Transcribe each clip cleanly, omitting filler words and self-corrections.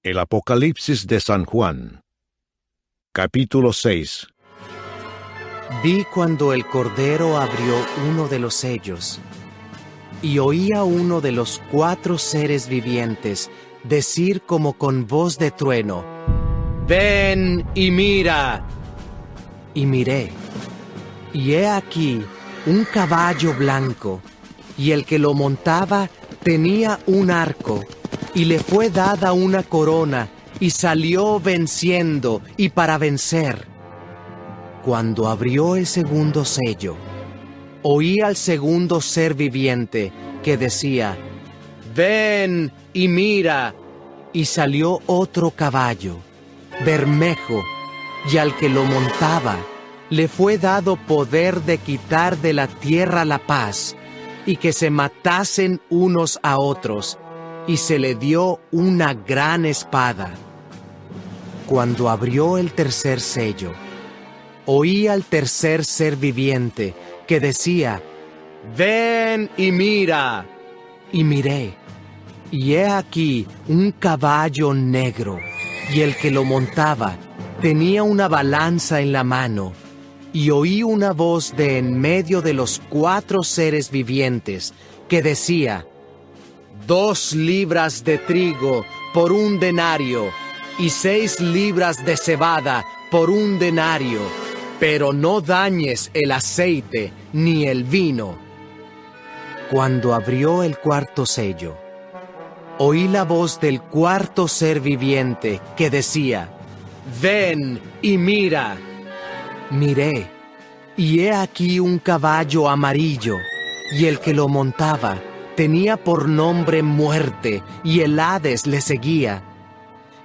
El Apocalipsis de San Juan. Capítulo 6. Vi cuando el Cordero abrió uno de los sellos, y oí a uno de los 4 seres vivientes decir como con voz de trueno: «Ven y mira». Y miré, y he aquí un caballo blanco, y el que lo montaba tenía un arco, y le fue dada una corona, y salió venciendo y para vencer. Cuando abrió el segundo sello, oí al segundo ser viviente que decía: «Ven y mira». Y salió otro caballo, bermejo, y al que lo montaba le fue dado poder de quitar de la tierra la paz, y que se matasen unos a otros, y se le dio una gran espada. Cuando abrió el tercer sello, oí al tercer ser viviente que decía: «Ven y mira». Y miré, y he aquí un caballo negro, y el que lo montaba tenía una balanza en la mano, y oí una voz de en medio de los 4 seres vivientes que decía: 2 libras de trigo por 1 denario, y 6 libras de cebada por 1 denario, pero no dañes el aceite ni el vino. Cuando abrió el cuarto sello, oí la voz del 4.º ser viviente que decía: «Ven y mira». Miré, y he aquí un caballo amarillo, y el que lo montaba tenía por nombre Muerte, y el Hades le seguía.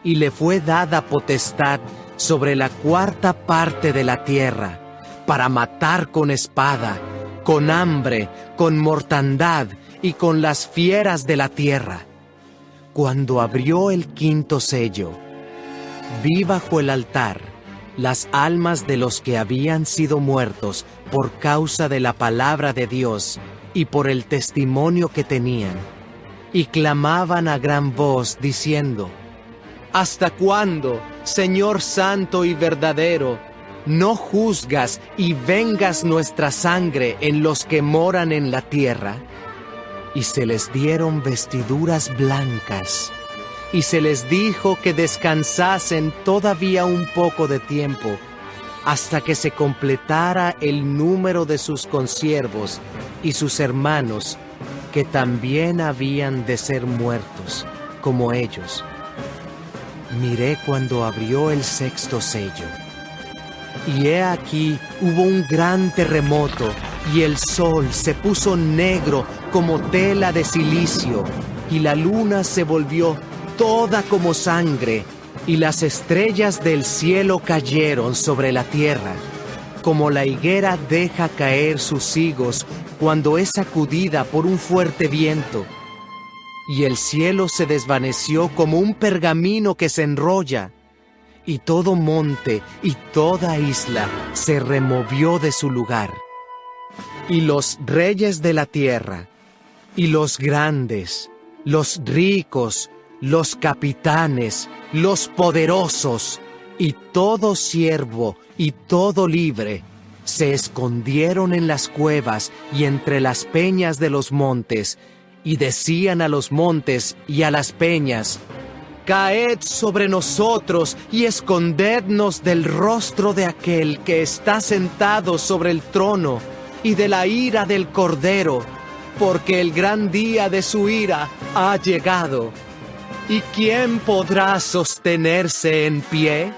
Y le fue dada potestad sobre la 4ª parte de la tierra, para matar con espada, con hambre, con mortandad y con las fieras de la tierra. Cuando abrió el 5.º sello, vi bajo el altar las almas de los que habían sido muertos por causa de la palabra de Dios y por el testimonio que tenían, y clamaban a gran voz diciendo: «¿Hasta cuándo, Señor santo y verdadero, no juzgas y vengas nuestra sangre en los que moran en la tierra?» Y se les dieron vestiduras blancas, y se les dijo que descansasen todavía un poco de tiempo, hasta que se completara el número de sus consiervos y sus hermanos, que también habían de ser muertos, como ellos. Miré cuando abrió el 6.º sello, y he aquí hubo un gran terremoto, y el sol se puso negro como tela de cilicio, y la luna se volvió toda como sangre, y las estrellas del cielo cayeron sobre la tierra, como la higuera deja caer sus higos cuando es sacudida por un fuerte viento. Y el cielo se desvaneció como un pergamino que se enrolla, y todo monte y toda isla se removió de su lugar. Y los reyes de la tierra, y los grandes, los ricos, los capitanes, los poderosos, y todo siervo y todo libre, se escondieron en las cuevas y entre las peñas de los montes, y decían a los montes y a las peñas: «Caed sobre nosotros y escondednos del rostro de aquel que está sentado sobre el trono y de la ira del Cordero, porque el gran día de su ira ha llegado. ¿Y quién podrá sostenerse en pie?».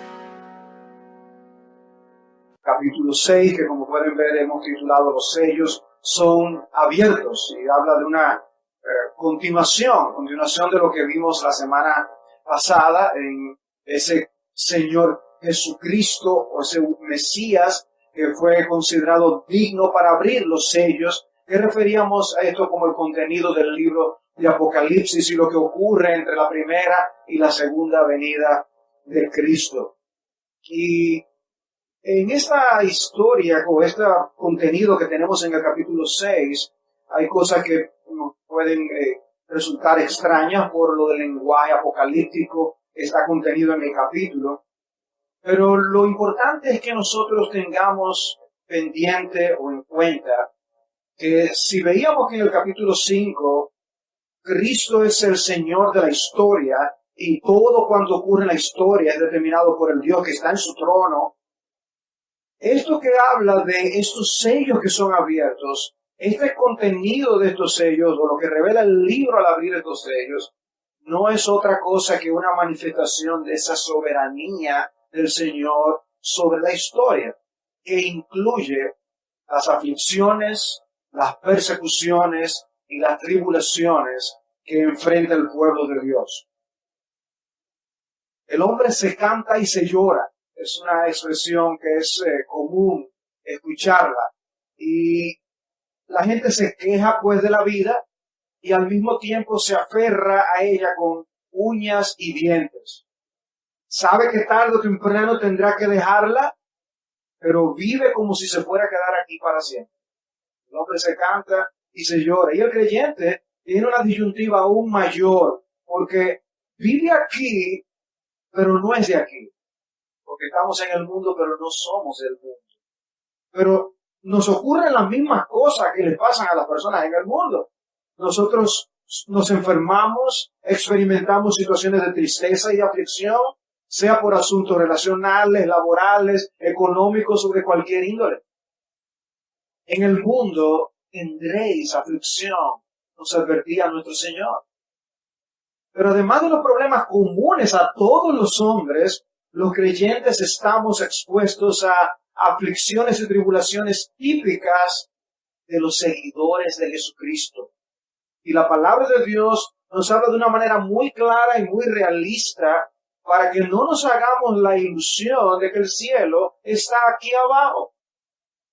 Capítulo 6, que como pueden ver hemos titulado Los sellos son abiertos, y habla de una continuación de lo que vimos la semana pasada en ese Señor Jesucristo, o ese Mesías que fue considerado digno para abrir los sellos, que referíamos a esto como el contenido del libro de Apocalipsis y lo que ocurre entre la primera y la segunda venida de Cristo. Y en esta historia o este contenido que tenemos en el capítulo 6, hay cosas que nos pueden resultar extrañas por lo del lenguaje apocalíptico, está contenido en el capítulo. Pero lo importante es que nosotros tengamos pendiente o en cuenta que si veíamos que en el capítulo 5 Cristo es el Señor de la historia y todo cuanto ocurre en la historia es determinado por el Dios que está en su trono, esto que habla de estos sellos que son abiertos, este contenido de estos sellos o lo que revela el libro al abrir estos sellos, no es otra cosa que una manifestación de esa soberanía del Señor sobre la historia, que incluye las aflicciones, las persecuciones y las tribulaciones que enfrenta el pueblo de Dios. El hombre se canta y se llora. Es una expresión que es común escucharla. Y la gente se queja pues de la vida y al mismo tiempo se aferra a ella con uñas y dientes. Sabe que tarde o temprano tendrá que dejarla, pero vive como si se fuera a quedar aquí para siempre. El hombre se canta y se llora. Y el creyente tiene una disyuntiva aún mayor, porque vive aquí, pero no es de aquí. Porque estamos en el mundo, pero no somos del mundo. Pero nos ocurren las mismas cosas que le pasan a las personas en el mundo. Nosotros nos enfermamos, experimentamos situaciones de tristeza y de aflicción, sea por asuntos relacionales, laborales, económicos, sobre cualquier índole. En el mundo tendréis aflicción, nos advertía nuestro Señor. Pero además de los problemas comunes a todos los hombres, los creyentes estamos expuestos a aflicciones y tribulaciones típicas de los seguidores de Jesucristo. Y la palabra de Dios nos habla de una manera muy clara y muy realista para que no nos hagamos la ilusión de que el cielo está aquí abajo.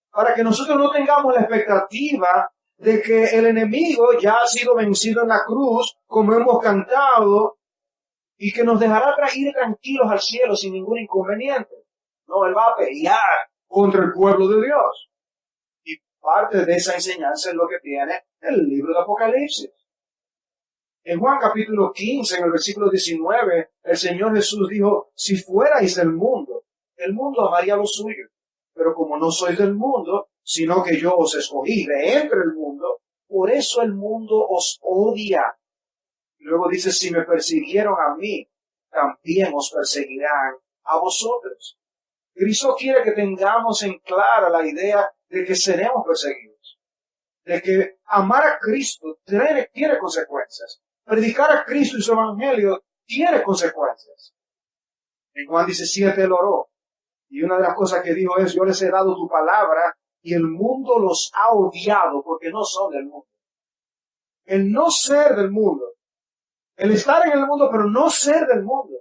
Para que nosotros no tengamos la expectativa de que el enemigo ya ha sido vencido en la cruz, como hemos cantado, y que nos dejará ir tranquilos al cielo sin ningún inconveniente. No, Él va a pelear contra el pueblo de Dios. Y parte de esa enseñanza es lo que tiene el libro de Apocalipsis. En Juan capítulo 15, en el versículo 19, el Señor Jesús dijo, si fuerais del mundo, el mundo amaría lo suyo. Pero como no sois del mundo, sino que yo os escogí de entre el mundo, por eso el mundo os odia. Y luego dice, si me persiguieron a mí, también os perseguirán a vosotros. Cristo quiere que tengamos en clara la idea de que seremos perseguidos, de que amar a Cristo tiene consecuencias. Predicar a Cristo y su evangelio tiene consecuencias. En Juan 17 él oró. Y una de las cosas que dijo es, yo les he dado tu palabra y el mundo los ha odiado porque no son del mundo. El no ser del mundo, el estar en el mundo pero no ser del mundo,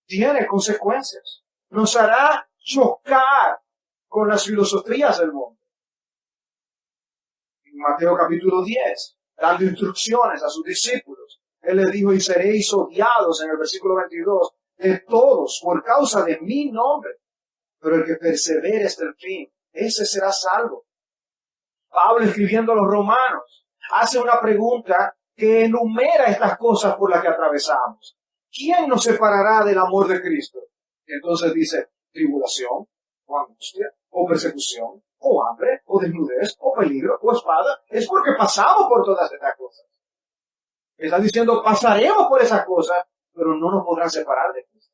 tiene consecuencias. Nos hará chocar con las filosofías del mundo. En Mateo capítulo 10, dando instrucciones a sus discípulos, Él les dijo, y seréis odiados en el versículo 22, de todos por causa de mi nombre. Pero el que persevere hasta el fin, ese será salvo. Pablo, escribiendo a los romanos, hace una pregunta que enumera estas cosas por las que atravesamos. ¿Quién nos separará del amor de Cristo? Y entonces dice, tribulación, o angustia, o persecución, o hambre, o desnudez, o peligro, o espada. Es porque pasamos por todas estas cosas. Está diciendo, pasaremos por esas cosas, pero no nos podrán separar de Cristo.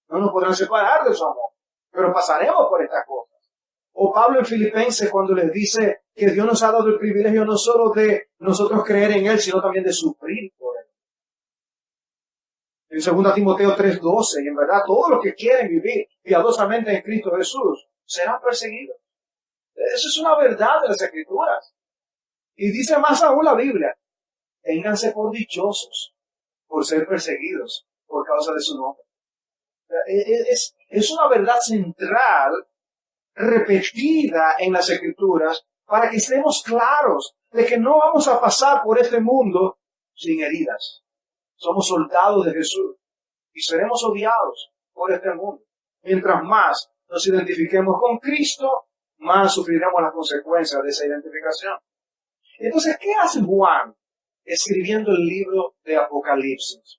No nos podrán separar de su amor. Pero pasaremos por estas cosas. O Pablo en Filipenses cuando les dice que Dios nos ha dado el privilegio no solo de nosotros creer en Él, sino también de sufrir por Él. En 2 Timoteo 3:12, y en verdad todos los que quieren vivir piadosamente en Cristo Jesús serán perseguidos. Eso es una verdad de las Escrituras. Y dice más aún la Biblia, ténganse por dichosos por ser perseguidos por causa de su nombre. Es una verdad central, repetida en las Escrituras, para que estemos claros de que no vamos a pasar por este mundo sin heridas. Somos soldados de Jesús y seremos odiados por este mundo. Mientras más nos identifiquemos con Cristo, más sufriremos las consecuencias de esa identificación. Entonces, ¿qué hace Juan escribiendo el libro de Apocalipsis?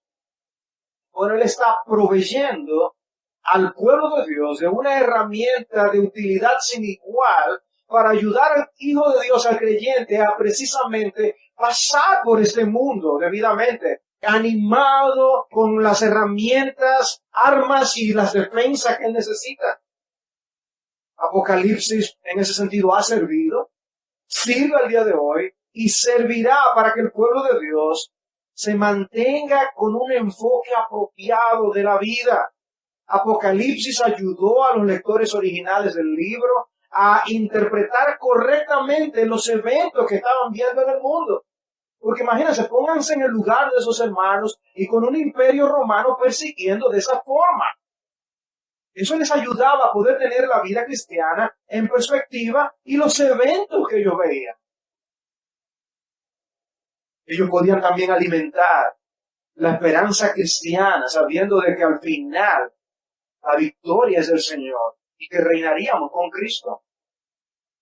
Bueno, Él está proveyendo al pueblo de Dios de una herramienta de utilidad sin igual para ayudar al Hijo de Dios, al creyente, a precisamente pasar por este mundo debidamente, animado con las herramientas, armas y las defensas que Él necesita. Apocalipsis en ese sentido ha servido, sirve al día de hoy y servirá para que el pueblo de Dios se mantenga con un enfoque apropiado de la vida. Apocalipsis ayudó a los lectores originales del libro a interpretar correctamente los eventos que estaban viendo en el mundo. Porque imagínense, pónganse en el lugar de esos hermanos y con un imperio romano persiguiendo de esa forma. Eso les ayudaba a poder tener la vida cristiana en perspectiva y los eventos que ellos veían. Ellos podían también alimentar la esperanza cristiana, sabiendo de que al final la victoria es del Señor y que reinaríamos con Cristo.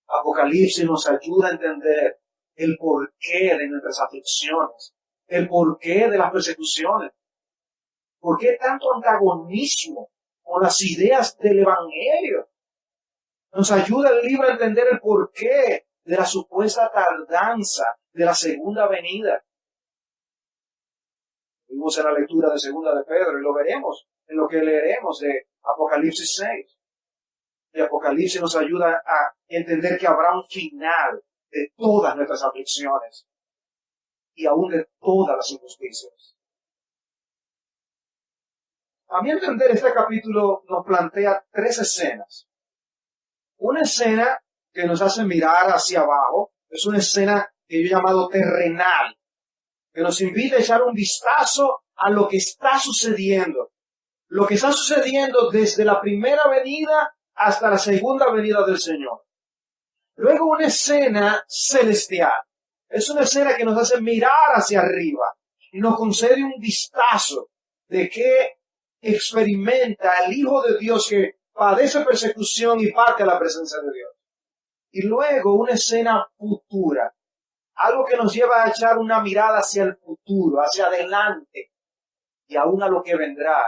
Apocalipsis nos ayuda a entender el porqué de nuestras aflicciones, el porqué de las persecuciones, por qué tanto antagonismo con las ideas del Evangelio. Nos ayuda el libro a entender el porqué de la supuesta tardanza de la segunda venida. Vimos en la lectura de segunda de Pedro y lo veremos en lo que leeremos de Apocalipsis 6. Y Apocalipsis nos ayuda a entender que habrá un final de todas nuestras aflicciones y aún de todas las injusticias. A mi entender, este capítulo nos plantea tres escenas. Una escena que nos hace mirar hacia abajo, es una escena que yo he llamado terrenal, que nos invita a echar un vistazo a lo que está sucediendo. Lo que está sucediendo desde la primera venida hasta la segunda venida del Señor. Luego una escena celestial. Es una escena que nos hace mirar hacia arriba y nos concede un vistazo de qué experimenta el Hijo de Dios que padece persecución y parte a la presencia de Dios. Y luego una escena futura. Algo que nos lleva a echar una mirada hacia el futuro, hacia adelante y aún a lo que vendrá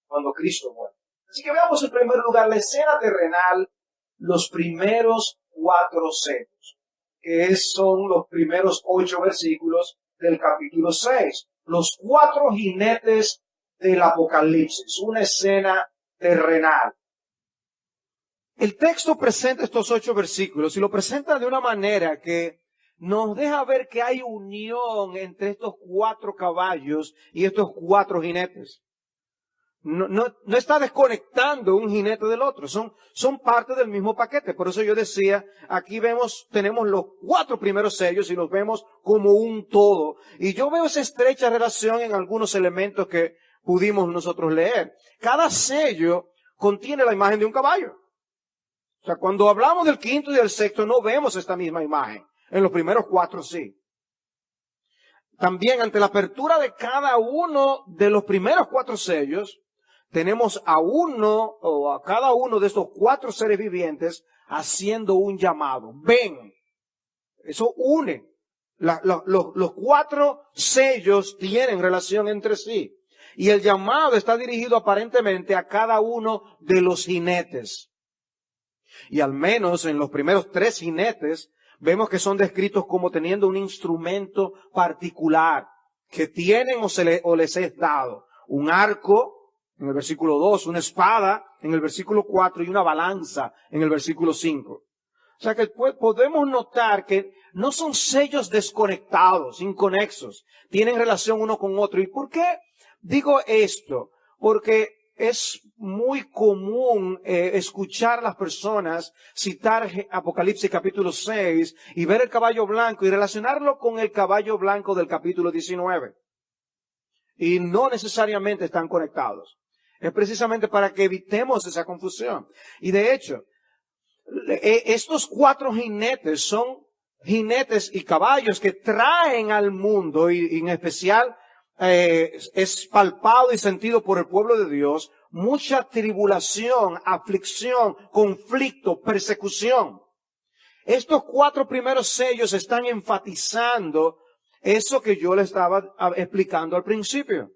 cuando Cristo muera. Así que veamos en primer lugar la escena terrenal, los primeros 4 sellos, que son los primeros 8 versículos del capítulo 6. Los 4 jinetes del Apocalipsis, una escena terrenal. El texto presenta estos 8 versículos y lo presenta de una manera que nos deja ver que hay unión entre estos 4 caballos y estos 4 jinetes. No está desconectando un jinete del otro, son parte del mismo paquete. Por eso yo decía, aquí tenemos los 4 primeros sellos y los vemos como un todo. Y yo veo esa estrecha relación en algunos elementos que pudimos nosotros leer. Cada sello contiene la imagen de un caballo. O sea, cuando hablamos del quinto y del sexto no vemos esta misma imagen. En los primeros 4 sí. También ante la apertura de cada uno de los primeros 4 sellos, tenemos a cada uno de estos 4 seres vivientes haciendo un llamado. Ven. Eso une. Los 4 sellos tienen relación entre sí. Y el llamado está dirigido aparentemente a cada uno de los jinetes. Y al menos en los primeros 3 jinetes, vemos que son descritos como teniendo un instrumento particular que tienen o les es dado. Un arco, en el versículo 2, una espada, en el versículo 4, y una balanza, en el versículo 5. O sea que podemos notar que no son sellos desconectados, inconexos. Tienen relación uno con otro. ¿Y por qué digo esto? Porque es muy común escuchar a las personas citar Apocalipsis capítulo 6 y ver el caballo blanco y relacionarlo con el caballo blanco del capítulo 19. Y no necesariamente están conectados. Es precisamente para que evitemos esa confusión. Y de hecho, estos 4 jinetes son jinetes y caballos que traen al mundo, y en especial es palpado y sentido por el pueblo de Dios, mucha tribulación, aflicción, conflicto, persecución. Estos 4 primeros sellos están enfatizando eso que yo le estaba explicando al principio.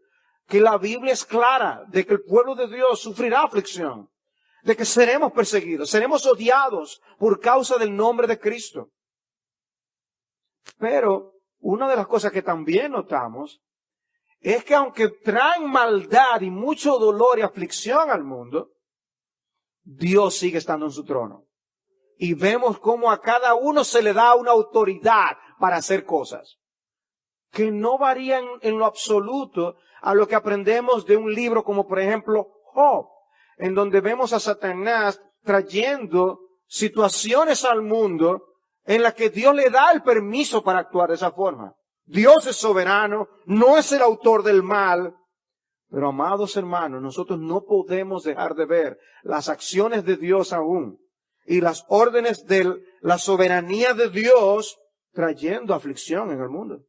que la Biblia es clara de que el pueblo de Dios sufrirá aflicción, de que seremos perseguidos, seremos odiados por causa del nombre de Cristo. Pero una de las cosas que también notamos es que aunque traen maldad y mucho dolor y aflicción al mundo, Dios sigue estando en su trono. Y vemos cómo a cada uno se le da una autoridad para hacer cosas que no varían en lo absoluto a lo que aprendemos de un libro como por ejemplo Job, en donde vemos a Satanás trayendo situaciones al mundo en las que Dios le da el permiso para actuar de esa forma. Dios es soberano, no es el autor del mal. Pero amados hermanos, nosotros no podemos dejar de ver las acciones de Dios aún y las órdenes de la soberanía de Dios trayendo aflicción en el mundo.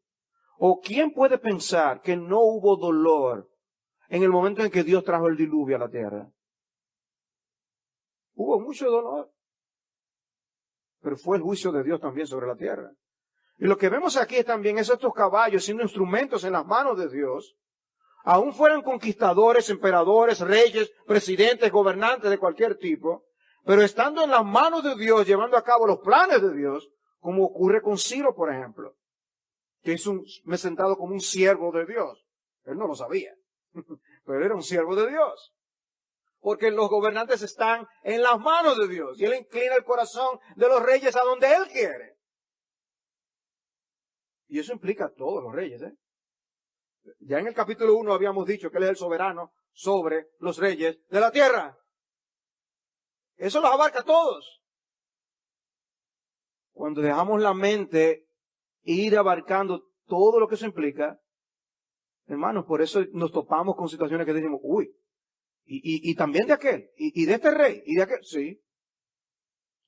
¿O quién puede pensar que no hubo dolor en el momento en que Dios trajo el diluvio a la tierra? Hubo mucho dolor. Pero fue el juicio de Dios también sobre la tierra. Y lo que vemos aquí también es estos caballos siendo instrumentos en las manos de Dios. Aún fueran conquistadores, emperadores, reyes, presidentes, gobernantes de cualquier tipo, pero estando en las manos de Dios, llevando a cabo los planes de Dios, como ocurre con Ciro, por ejemplo, que es presentado como un siervo de Dios. Él no lo sabía, pero era un siervo de Dios. Porque los gobernantes están en las manos de Dios y Él inclina el corazón de los reyes a donde Él quiere. Y eso implica a todos los reyes, Ya en el capítulo 1 habíamos dicho que Él es el soberano sobre los reyes de la tierra. Eso los abarca a todos. Cuando dejamos la mente ir abarcando todo lo que eso implica, hermanos, por eso nos topamos con situaciones que decimos, uy, y también de aquel, y de este rey, y de aquel, sí.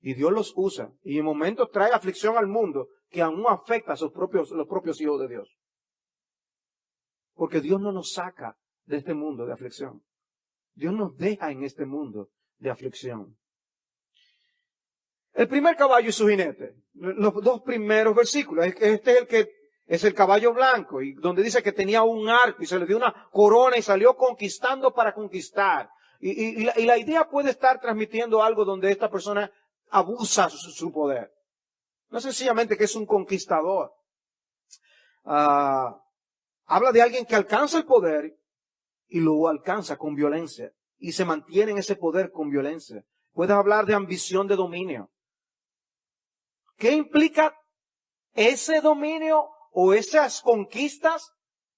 Y Dios los usa, y en momentos trae aflicción al mundo que aún afecta a los propios hijos de Dios. Porque Dios no nos saca de este mundo de aflicción. Dios nos deja en este mundo de aflicción. El primer caballo y su jinete. Los dos primeros versículos. Este es el que es el caballo blanco, y donde dice que tenía un arco y se le dio una corona y salió conquistando para conquistar. Y la idea puede estar transmitiendo algo donde esta persona abusa su poder. No sencillamente que es un conquistador. Habla de alguien que alcanza el poder y lo alcanza con violencia y se mantiene en ese poder con violencia. Puedes hablar de ambición de dominio. ¿Qué implica ese dominio o esas conquistas?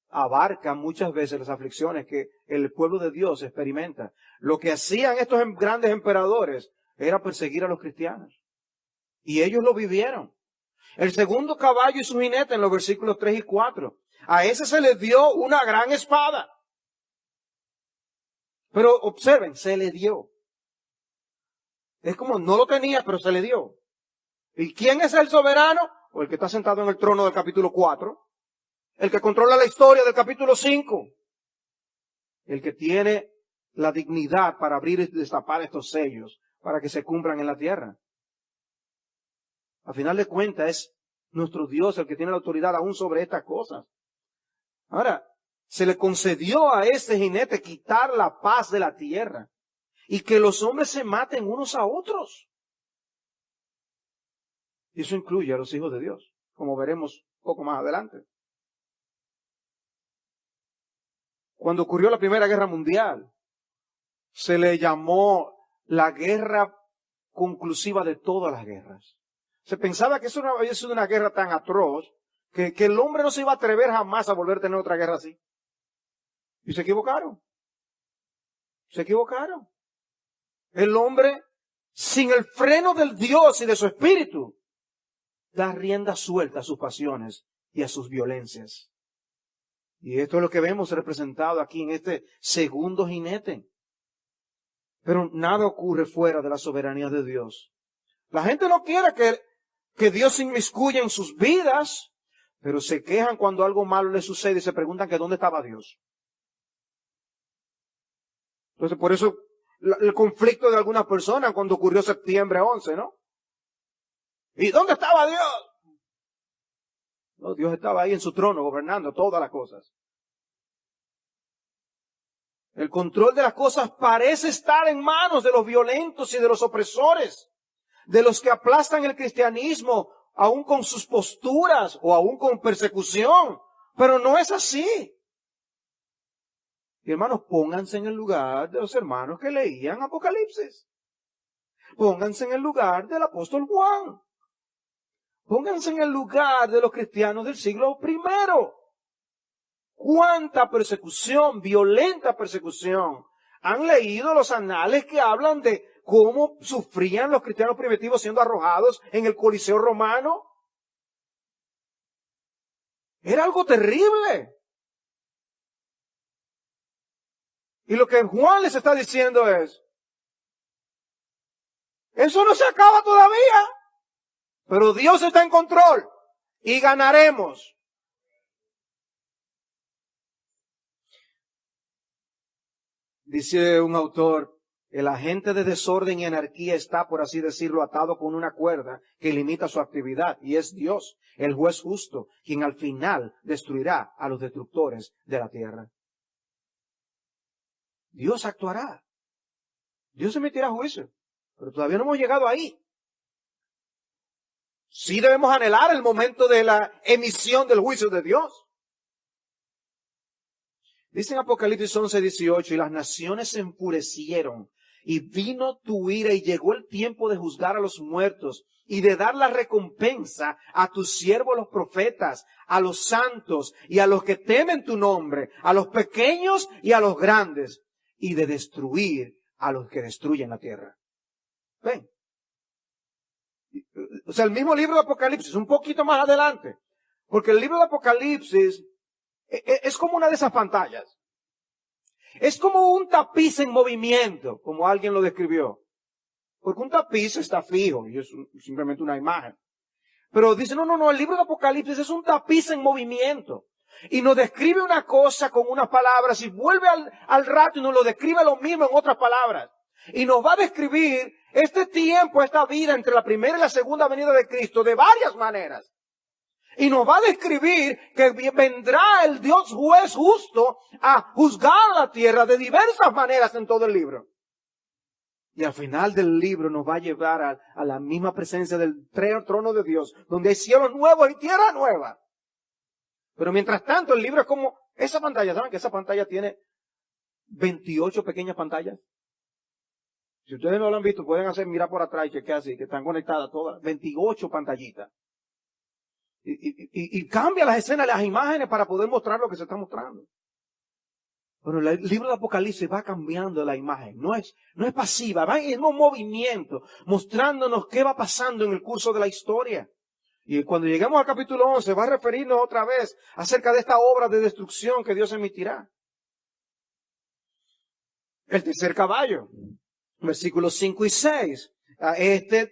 Abarca muchas veces las aflicciones que el pueblo de Dios experimenta. Lo que hacían estos grandes emperadores era perseguir a los cristianos. Y ellos lo vivieron. El segundo caballo y su jinete en los versículos 3 y 4. A ese se le dio una gran espada. Pero observen, se le dio. Es como no lo tenía, pero se le dio. ¿Y quién es el soberano? O el que está sentado en el trono del capítulo 4. El que controla la historia del capítulo 5. El que tiene la dignidad para abrir y destapar estos sellos para que se cumplan en la tierra. A final de cuentas es nuestro Dios el que tiene la autoridad aún sobre estas cosas. Ahora, se le concedió a este jinete quitar la paz de la tierra y que los hombres se maten unos a otros. Y eso incluye a los hijos de Dios, como veremos poco más adelante. Cuando ocurrió la Primera Guerra Mundial, se le llamó la guerra conclusiva de todas las guerras. Se pensaba que eso no había sido una guerra tan atroz que el hombre no se iba a atrever jamás a volver a tener otra guerra así. Y se equivocaron. Se equivocaron. El hombre, sin el freno del Dios y de su espíritu, da rienda suelta a sus pasiones y a sus violencias. Y esto es lo que vemos representado aquí en este segundo jinete. Pero nada ocurre fuera de la soberanía de Dios. La gente no quiere que Dios se inmiscuya en sus vidas, pero se quejan cuando algo malo les sucede y se preguntan que dónde estaba Dios. Entonces, por eso el conflicto de algunas personas cuando ocurrió septiembre 11, ¿no? ¿Y dónde estaba Dios? No, Dios estaba ahí en su trono gobernando todas las cosas. El control de las cosas parece estar en manos de los violentos y de los opresores, de los que aplastan el cristianismo, aún con sus posturas o aún con persecución. Pero no es así. Y hermanos, pónganse en el lugar de los hermanos que leían Apocalipsis. Pónganse en el lugar del apóstol Juan. Pónganse en el lugar de los cristianos del siglo I. ¿Cuánta persecución, violenta persecución? ¿Han leído los anales que hablan de cómo sufrían los cristianos primitivos siendo arrojados en el Coliseo romano? Era algo terrible. Y lo que Juan les está diciendo es, eso no se acaba todavía, pero Dios está en control y ganaremos. Dice un autor, el agente de desorden y anarquía está, por así decirlo, atado con una cuerda que limita su actividad, y es Dios, el juez justo, quien al final destruirá a los destructores de la tierra. Dios actuará. Dios emitirá juicio, pero todavía no hemos llegado ahí. Sí debemos anhelar el momento de la emisión del juicio de Dios. Dice en Apocalipsis 11:18, y las naciones se enfurecieron, y vino tu ira, y llegó el tiempo de juzgar a los muertos, y de dar la recompensa a tus siervos los profetas, a los santos, y a los que temen tu nombre, a los pequeños y a los grandes, y de destruir a los que destruyen la tierra. ¿Ven? O sea, el mismo libro de Apocalipsis, un poquito más adelante, porque el libro de Apocalipsis es como una de esas pantallas. Es como un tapiz en movimiento, como alguien lo describió. Porque un tapiz está fijo y es simplemente una imagen. Pero dice, no, el libro de Apocalipsis es un tapiz en movimiento. Y nos describe una cosa con unas palabras y vuelve al rato y nos lo describe lo mismo en otras palabras. Y nos va a describir este tiempo, esta vida entre la primera y la segunda venida de Cristo de varias maneras. Y nos va a describir que vendrá el Dios juez justo a juzgar la tierra de diversas maneras en todo el libro. Y al final del libro nos va a llevar a la misma presencia del trono de Dios, donde hay cielos nuevos y tierra nueva. Pero mientras tanto el libro es como esa pantalla. ¿Saben que esa pantalla tiene 28 pequeñas pantallas? Si ustedes no lo han visto, pueden mirar por atrás y chequear así, que están conectadas todas, 28 pantallitas. Y cambia las escenas, las imágenes para poder mostrar lo que se está mostrando. Pero el libro de Apocalipsis va cambiando la imagen, no es pasiva, va en un movimiento, mostrándonos qué va pasando en el curso de la historia. Y cuando lleguemos al capítulo 11 va a referirnos otra vez acerca de esta obra de destrucción que Dios emitirá. El tercer caballo, versículos 5 y 6.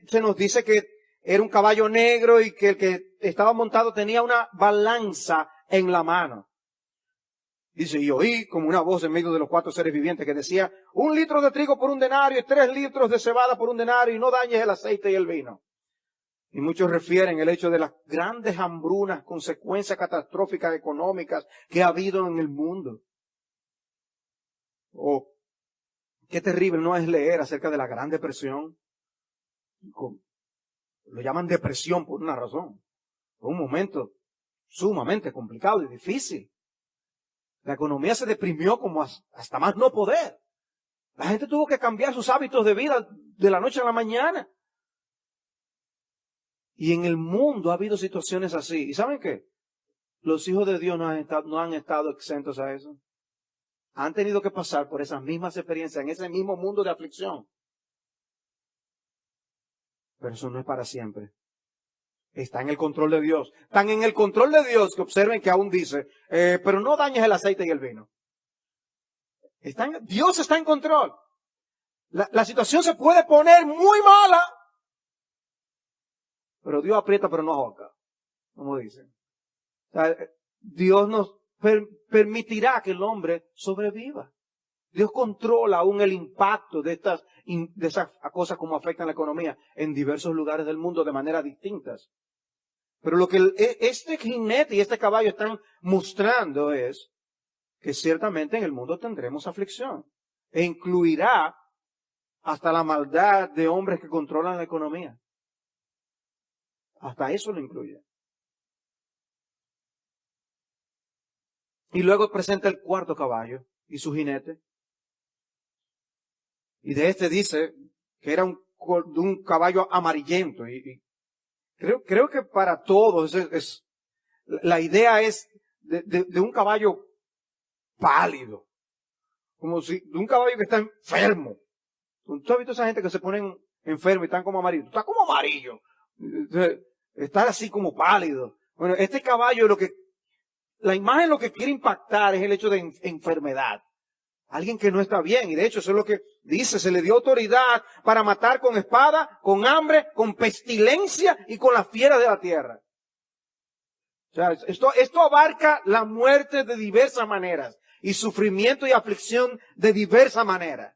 Se nos dice que era un caballo negro y que el que estaba montado tenía una balanza en la mano. Dice, y oí como una voz en medio de los 4 seres vivientes que decía, 1 litro de trigo por 1 denario y 3 litros de cebada por 1 denario, y no dañes el aceite y el vino. Y muchos refieren el hecho de las grandes hambrunas, consecuencias catastróficas económicas que ha habido en el mundo. Oh, qué terrible no es leer acerca de la Gran Depresión. Lo llaman depresión por una razón. Fue un momento sumamente complicado y difícil. La economía se deprimió como hasta más no poder. La gente tuvo que cambiar sus hábitos de vida de la noche a la mañana. Y en el mundo ha habido situaciones así. ¿Y saben qué? Los hijos de Dios no han estado exentos a eso. Han tenido que pasar por esas mismas experiencias, en ese mismo mundo de aflicción. Pero eso no es para siempre. Está en el control de Dios. Están en el control de Dios que observen que aún dice, pero no dañes el aceite y el vino. Dios está en control. La situación se puede poner muy mala, pero Dios aprieta pero no ahorca, como dicen. O sea, Dios nos permitirá que el hombre sobreviva. Dios controla aún el impacto de esas cosas como afectan la economía en diversos lugares del mundo de maneras distintas. Pero lo que este jinete y este caballo están mostrando es que ciertamente en el mundo tendremos aflicción. E incluirá hasta la maldad de hombres que controlan la economía. Hasta eso lo incluye. Y luego presenta el cuarto caballo y su jinete. Y de este dice que era un caballo amarillento. Y creo que para todos la idea es de un caballo pálido. Como si, de un caballo que está enfermo. ¿Tú has visto a esa gente que se ponen enfermos y están como amarillos? Está como amarillo. Está así como pálido. Bueno, este caballo la imagen lo que quiere impactar es el hecho de enfermedad. Alguien que no está bien. Y de hecho eso es lo que dice. Se le dio autoridad para matar con espada, con hambre, con pestilencia y con las fieras de la tierra. O sea, esto abarca la muerte de diversas maneras. Y sufrimiento y aflicción de diversas maneras.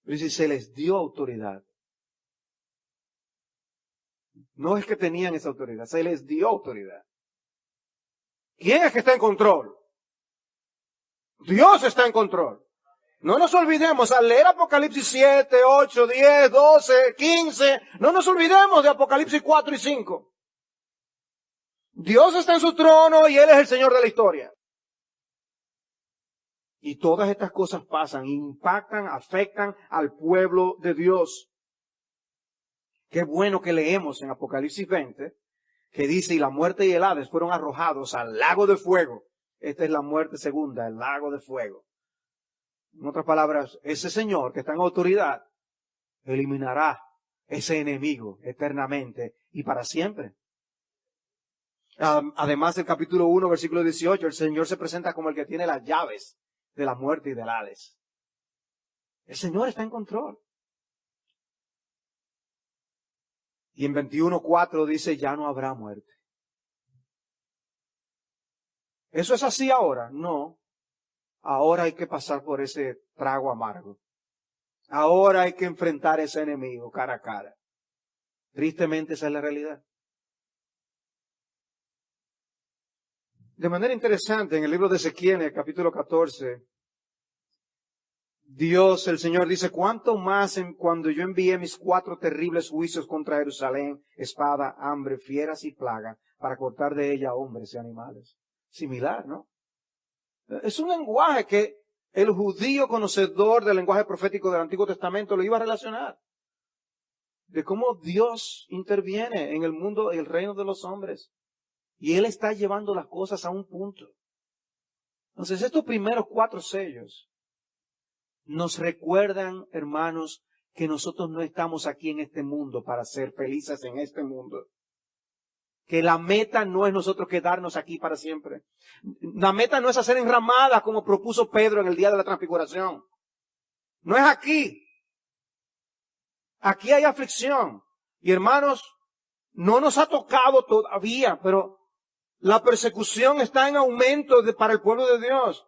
Pero si se les dio autoridad. No es que tenían esa autoridad, se les dio autoridad. ¿Quién es que está en control? Dios está en control. No nos olvidemos, al leer Apocalipsis 7, 8, 10, 12, 15, no nos olvidemos de Apocalipsis 4 y 5. Dios está en su trono y Él es el Señor de la historia. Y todas estas cosas pasan, impactan, afectan al pueblo de Dios. Qué bueno que leemos en Apocalipsis 20, que dice, y la muerte y el Hades fueron arrojados al lago de fuego. Esta es la muerte segunda, el lago de fuego. En otras palabras, ese Señor que está en autoridad, eliminará ese enemigo eternamente y para siempre. Además del capítulo 1, versículo 18, el Señor se presenta como el que tiene las llaves de la muerte y del Hades. El Señor está en control. Y en 21:4 dice, ya no habrá muerte. ¿Eso es así ahora? No. Ahora hay que pasar por ese trago amargo. Ahora hay que enfrentar a ese enemigo cara a cara. Tristemente esa es la realidad. De manera interesante, en el libro de Ezequiel, en el capítulo 14, Dios, el Señor, dice, ¿cuánto más cuando yo envié mis 4 terribles juicios contra Jerusalén, espada, hambre, fieras y plaga, para cortar de ella hombres y animales? Similar, ¿no? Es un lenguaje que el judío conocedor del lenguaje profético del Antiguo Testamento lo iba a relacionar. De cómo Dios interviene en el mundo, el reino de los hombres. Y Él está llevando las cosas a un punto. Entonces, estos primeros 4 sellos nos recuerdan, hermanos, que nosotros no estamos aquí en este mundo para ser felices en este mundo. Que la meta no es nosotros quedarnos aquí para siempre. La meta no es hacer enramadas como propuso Pedro en el día de la transfiguración. No es aquí. Aquí hay aflicción. Y hermanos, no nos ha tocado todavía, pero la persecución está en aumento para el pueblo de Dios.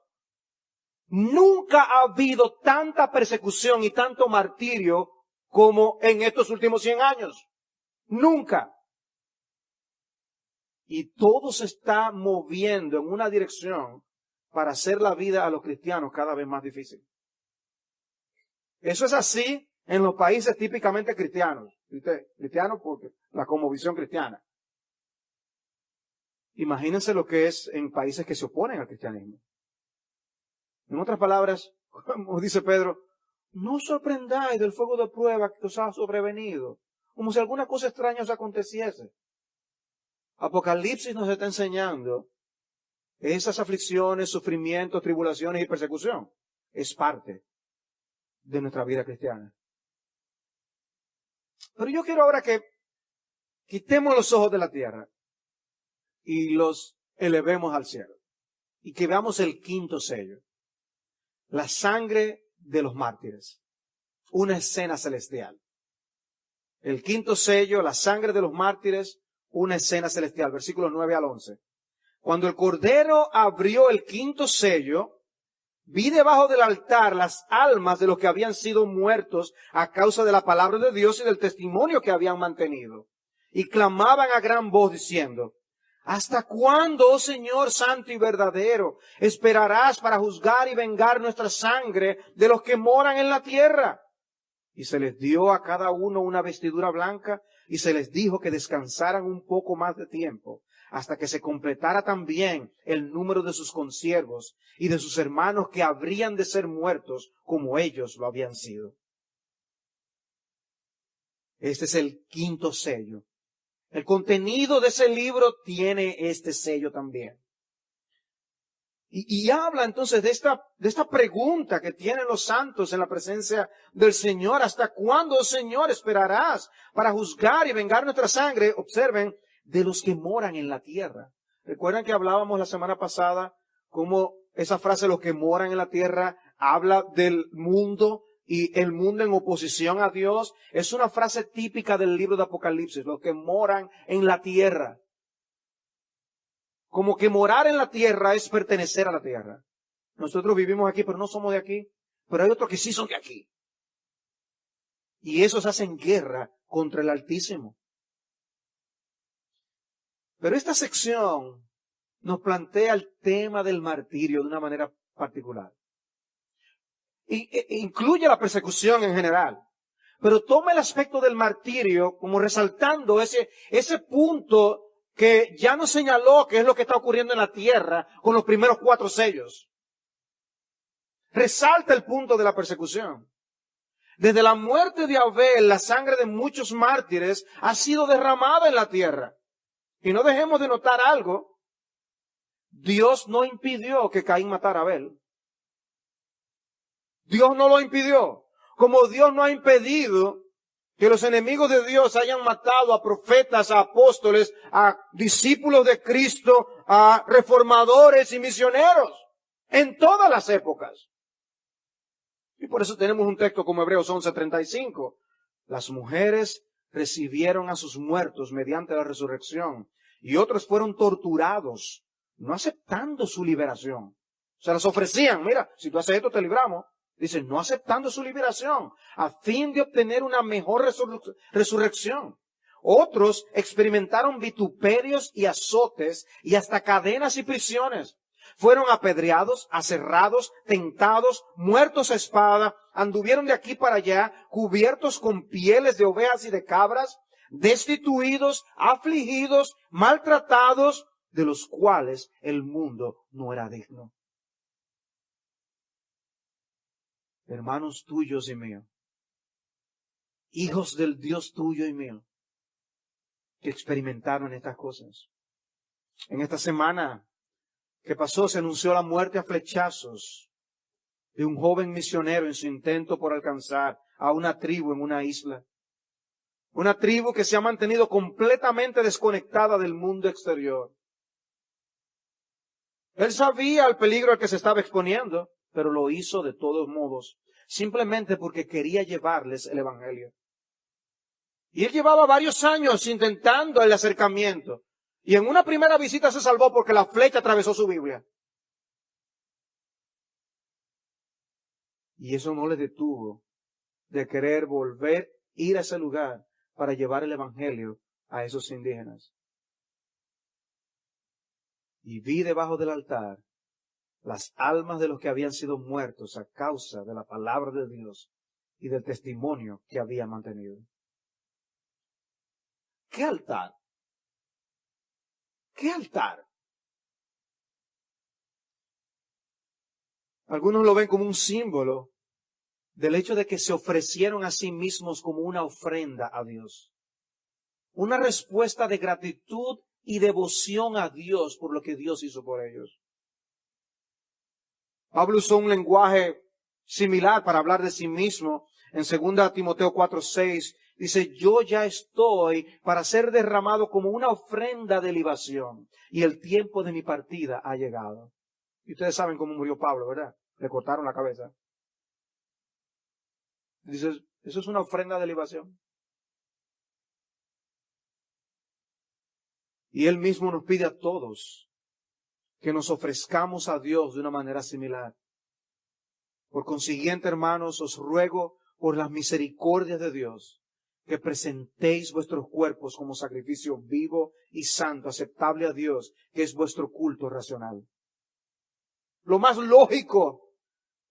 Nunca ha habido tanta persecución y tanto martirio como en estos últimos 100 años. Nunca. Y todo se está moviendo en una dirección para hacer la vida a los cristianos cada vez más difícil. Eso es así en los países típicamente cristianos. Cristianos porque la cosmovisión cristiana. Imagínense lo que es en países que se oponen al cristianismo. En otras palabras, como dice Pedro, no os sorprendáis del fuego de prueba que os ha sobrevenido, como si alguna cosa extraña os aconteciese. Apocalipsis nos está enseñando esas aflicciones, sufrimientos, tribulaciones y persecución. Es parte de nuestra vida cristiana. Pero yo quiero ahora que quitemos los ojos de la tierra y los elevemos al cielo. Y que veamos el 5º sello. La sangre de los mártires. Una escena celestial. El 5º sello, la sangre de los mártires, una escena celestial. Versículos 9 al 11. Cuando el Cordero abrió el 5º sello, vi debajo del altar las almas de los que habían sido muertos a causa de la palabra de Dios y del testimonio que habían mantenido. Y clamaban a gran voz diciendo, ¿Hasta cuándo, oh Señor santo y verdadero, esperarás para juzgar y vengar nuestra sangre de los que moran en la tierra? Y se les dio a cada uno una vestidura blanca, y se les dijo que descansaran un poco más de tiempo, hasta que se completara también el número de sus consiervos y de sus hermanos que habrían de ser muertos como ellos lo habían sido. Este es el quinto sello. El contenido de ese libro tiene este sello también. Y habla entonces de esta pregunta que tienen los santos en la presencia del Señor. ¿Hasta cuándo, oh Señor, esperarás para juzgar y vengar nuestra sangre? Observen, de los que moran en la tierra. ¿Recuerdan que hablábamos la semana pasada cómo esa frase, los que moran en la tierra, habla del mundo y el mundo en oposición a Dios? Es una frase típica del libro de Apocalipsis, los que moran en la tierra. Como que morar en la tierra es pertenecer a la tierra. Nosotros vivimos aquí, pero no somos de aquí. Pero hay otros que sí son de aquí. Y esos hacen guerra contra el Altísimo. Pero esta sección nos plantea el tema del martirio de una manera particular. Incluye la persecución en general. Pero toma el aspecto del martirio como resaltando ese punto que ya nos señaló que es lo que está ocurriendo en la tierra con los primeros 4 sellos. Resalta el punto de la persecución. Desde la muerte de Abel, la sangre de muchos mártires ha sido derramada en la tierra. Y no dejemos de notar algo. Dios no impidió que Caín matara a Abel. Dios no lo impidió. Como Dios no ha impedido que los enemigos de Dios hayan matado a profetas, a apóstoles, a discípulos de Cristo, a reformadores y misioneros, en todas las épocas. Y por eso tenemos un texto como Hebreos 11:35. Las mujeres recibieron a sus muertos mediante la resurrección, y otros fueron torturados, no aceptando su liberación. Se las ofrecían, mira, si tú haces esto te libramos. Dicen, no aceptando su liberación, a fin de obtener una mejor resurrección. Otros experimentaron vituperios y azotes y hasta cadenas y prisiones. Fueron apedreados, aserrados, tentados, muertos a espada, anduvieron de aquí para allá, cubiertos con pieles de ovejas y de cabras, destituidos, afligidos, maltratados, de los cuales el mundo no era digno. Hermanos tuyos y míos, hijos del Dios tuyo y mío, que experimentaron estas cosas. En esta semana que pasó se anunció la muerte a flechazos de un joven misionero en su intento por alcanzar a una tribu en una isla. Una tribu que se ha mantenido completamente desconectada del mundo exterior. Él sabía el peligro al que se estaba exponiendo, pero lo hizo de todos modos, simplemente porque quería llevarles el Evangelio. Y él llevaba varios años intentando el acercamiento. Y en una primera visita se salvó porque la flecha atravesó su Biblia. Y eso no le detuvo de querer volver, ir a ese lugar para llevar el Evangelio a esos indígenas. Y vi debajo del altar las almas de los que habían sido muertos a causa de la palabra de Dios y del testimonio que había mantenido. ¿Qué altar? ¿Qué altar? Algunos lo ven como un símbolo del hecho de que se ofrecieron a sí mismos como una ofrenda a Dios. Una respuesta de gratitud y devoción a Dios por lo que Dios hizo por ellos. Pablo usó un lenguaje similar para hablar de sí mismo. En 2 Timoteo 4:6 dice, yo ya estoy para ser derramado como una ofrenda de libación y el tiempo de mi partida ha llegado. Y ustedes saben cómo murió Pablo, ¿verdad? Le cortaron la cabeza. Dice, ¿eso es una ofrenda de libación? Y Él mismo nos pide a todos que nos ofrezcamos a Dios de una manera similar. Por consiguiente, hermanos, os ruego por las misericordias de Dios que presentéis vuestros cuerpos como sacrificio vivo y santo, aceptable a Dios, que es vuestro culto racional. Lo más lógico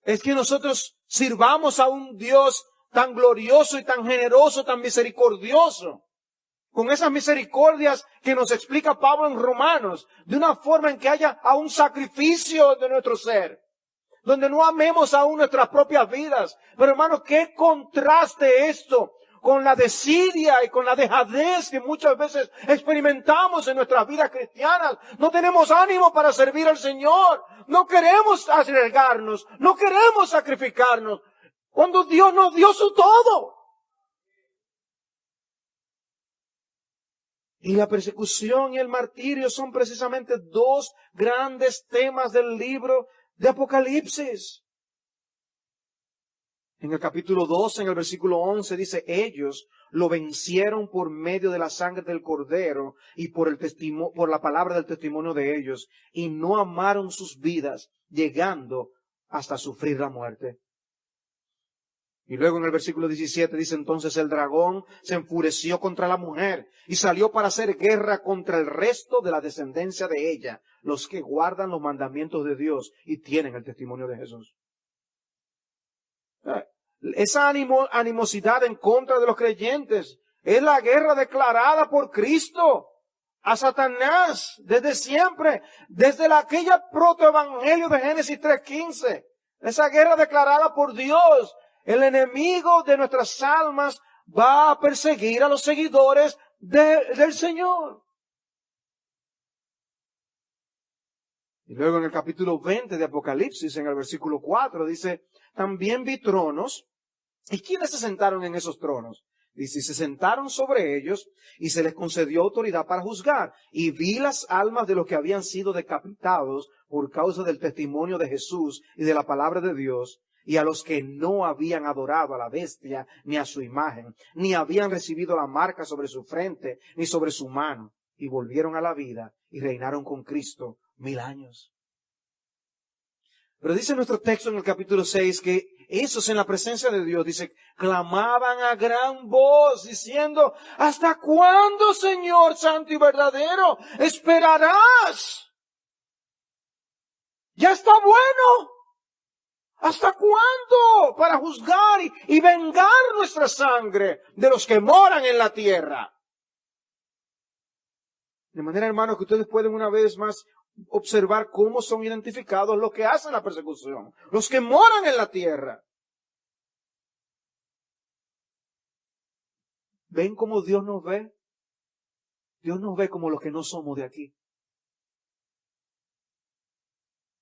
es que nosotros sirvamos a un Dios tan glorioso y tan generoso, tan misericordioso, con esas misericordias que nos explica Pablo en Romanos, de una forma en que haya a un sacrificio de nuestro ser, donde no amemos aún nuestras propias vidas. Pero hermano, qué contraste esto con la desidia y con la dejadez que muchas veces experimentamos en nuestras vidas cristianas. No tenemos ánimo para servir al Señor. No queremos arriesgarnos. No queremos sacrificarnos. Cuando Dios nos dio su todo. Y la persecución y el martirio son precisamente dos grandes temas del libro de Apocalipsis. En el capítulo 12, en el versículo 11, dice, ellos lo vencieron por medio de la sangre del Cordero y por la palabra del testimonio de ellos, y no amaron sus vidas, llegando hasta sufrir la muerte. Y luego en el versículo 17 dice, entonces el dragón se enfureció contra la mujer y salió para hacer guerra contra el resto de la descendencia de ella, los que guardan los mandamientos de Dios y tienen el testimonio de Jesús. Esa animosidad en contra de los creyentes es la guerra declarada por Cristo a Satanás desde siempre, desde aquella protoevangelio de Génesis 3:15. Esa guerra declarada por Dios. El enemigo de nuestras almas va a perseguir a los seguidores del Señor. Y luego en el capítulo 20 de Apocalipsis, en el versículo 4, dice, también vi tronos. ¿Y quiénes se sentaron en esos tronos? Dice, se sentaron sobre ellos y se les concedió autoridad para juzgar. Y vi las almas de los que habían sido decapitados por causa del testimonio de Jesús y de la palabra de Dios, y a los que no habían adorado a la bestia ni a su imagen, ni habían recibido la marca sobre su frente ni sobre su mano, y volvieron a la vida y reinaron con Cristo 1000 años. Pero dice nuestro texto en el capítulo 6 que esos en la presencia de Dios, dice, clamaban a gran voz diciendo, ¿hasta cuándo, Señor santo y verdadero, esperarás? Ya está bueno. ¿Hasta cuándo? Para juzgar y vengar nuestra sangre de los que moran en la tierra. De manera, hermanos, que ustedes pueden una vez más observar cómo son identificados los que hacen la persecución, los que moran en la tierra. ¿Ven cómo Dios nos ve? Dios nos ve como los que no somos de aquí.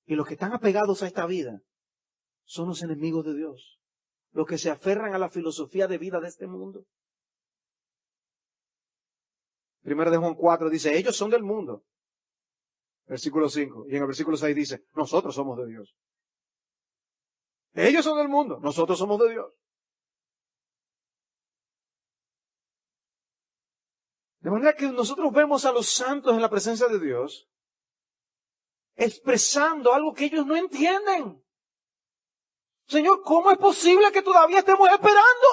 Y los que están apegados a esta vida son los enemigos de Dios, los que se aferran a la filosofía de vida de este mundo. Primero de Juan 4 dice, ellos son del mundo. Versículo 5. Y en el versículo 6 dice, nosotros somos de Dios. Ellos son del mundo, nosotros somos de Dios. De manera que nosotros vemos a los santos en la presencia de Dios expresando algo que ellos no entienden. Señor, ¿cómo es posible que todavía estemos esperando?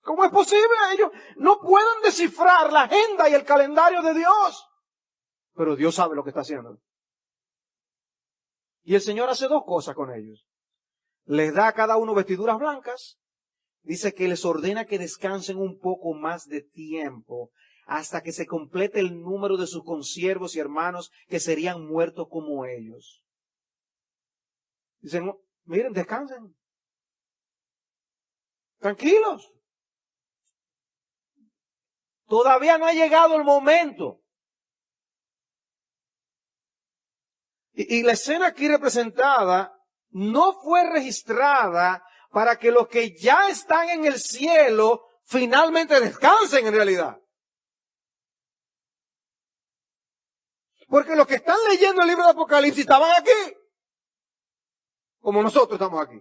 ¿Cómo es posible? Ellos no pueden descifrar la agenda y el calendario de Dios. Pero Dios sabe lo que está haciendo. Y el Señor hace dos cosas con ellos. Les da a cada uno vestiduras blancas. Dice que les ordena que descansen un poco más de tiempo hasta que se complete el número de sus consiervos y hermanos que serían muertos como ellos. Dicen, miren, descansen. Tranquilos. Todavía no ha llegado el momento. Y la escena aquí representada no fue registrada para que los que ya están en el cielo finalmente descansen en realidad. Porque los que están leyendo el libro de Apocalipsis estaban aquí, como nosotros estamos aquí.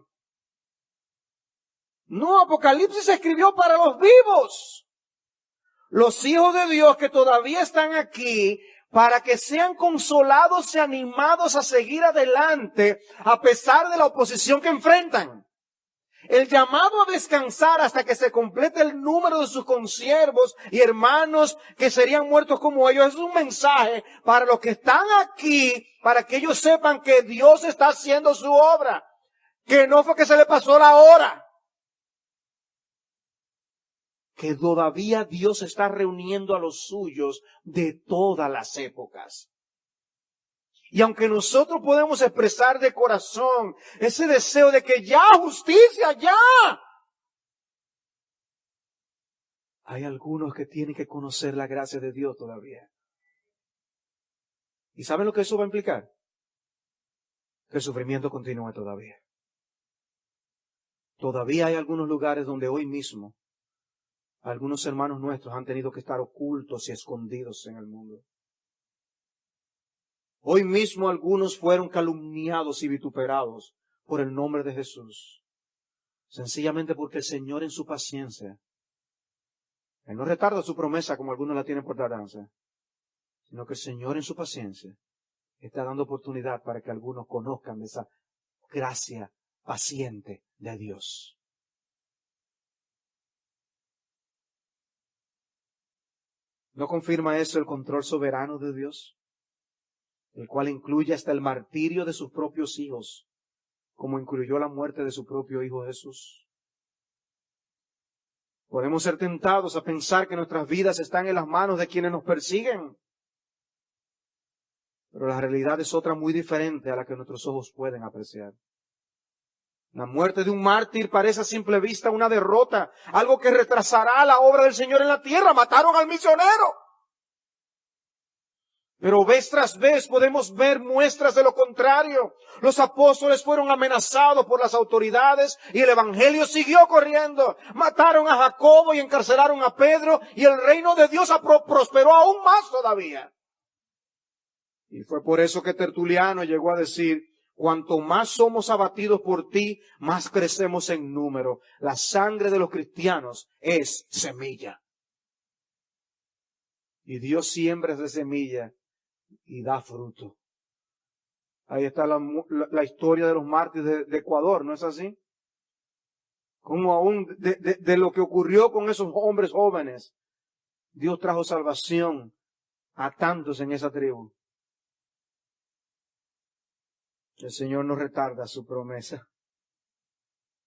No, Apocalipsis se escribió para los vivos. Los hijos de Dios que todavía están aquí, para que sean consolados y animados a seguir adelante a pesar de la oposición que enfrentan. El llamado a descansar hasta que se complete el número de sus consiervos y hermanos que serían muertos como ellos es un mensaje para los que están aquí, para que ellos sepan que Dios está haciendo su obra, que no fue que se le pasó la hora, que todavía Dios está reuniendo a los suyos de todas las épocas. Y aunque nosotros podemos expresar de corazón ese deseo de que ya justicia, ya, hay algunos que tienen que conocer la gracia de Dios todavía. ¿Y saben lo que eso va a implicar? Que el sufrimiento continúe todavía. Todavía hay algunos lugares donde hoy mismo algunos hermanos nuestros han tenido que estar ocultos y escondidos en el mundo. Hoy mismo algunos fueron calumniados y vituperados por el nombre de Jesús. Sencillamente porque el Señor en su paciencia, Él no retarda su promesa como algunos la tienen por tardanza, sino que el Señor en su paciencia está dando oportunidad para que algunos conozcan de esa gracia paciente de Dios. ¿No confirma eso el control soberano de Dios? El cual incluye hasta el martirio de sus propios hijos, como incluyó la muerte de su propio Hijo Jesús. Podemos ser tentados a pensar que nuestras vidas están en las manos de quienes nos persiguen, pero la realidad es otra muy diferente a la que nuestros ojos pueden apreciar. La muerte de un mártir parece a simple vista una derrota, algo que retrasará la obra del Señor en la tierra. Mataron al misionero. Pero vez tras vez podemos ver muestras de lo contrario. Los apóstoles fueron amenazados por las autoridades y el evangelio siguió corriendo. Mataron a Jacobo y encarcelaron a Pedro y el reino de Dios prosperó aún más todavía. Y fue por eso que Tertuliano llegó a decir: cuanto más somos abatidos por ti, más crecemos en número. La sangre de los cristianos es semilla. Y Dios siembra esa semilla y da fruto. Ahí está la historia de los mártires de Ecuador, ¿no es así? Como aún de lo que ocurrió con esos hombres jóvenes, Dios trajo salvación a tantos en esa tribu. El Señor no retarda su promesa.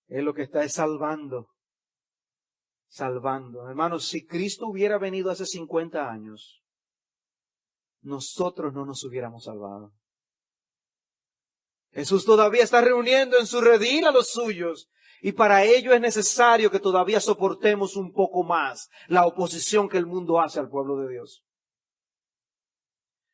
Él lo que está es salvando. Hermanos, si Cristo hubiera venido hace 50 años, nosotros no nos hubiéramos salvado. Jesús todavía está reuniendo en su redil a los suyos, y para ello es necesario que todavía soportemos un poco más la oposición que el mundo hace al pueblo de Dios.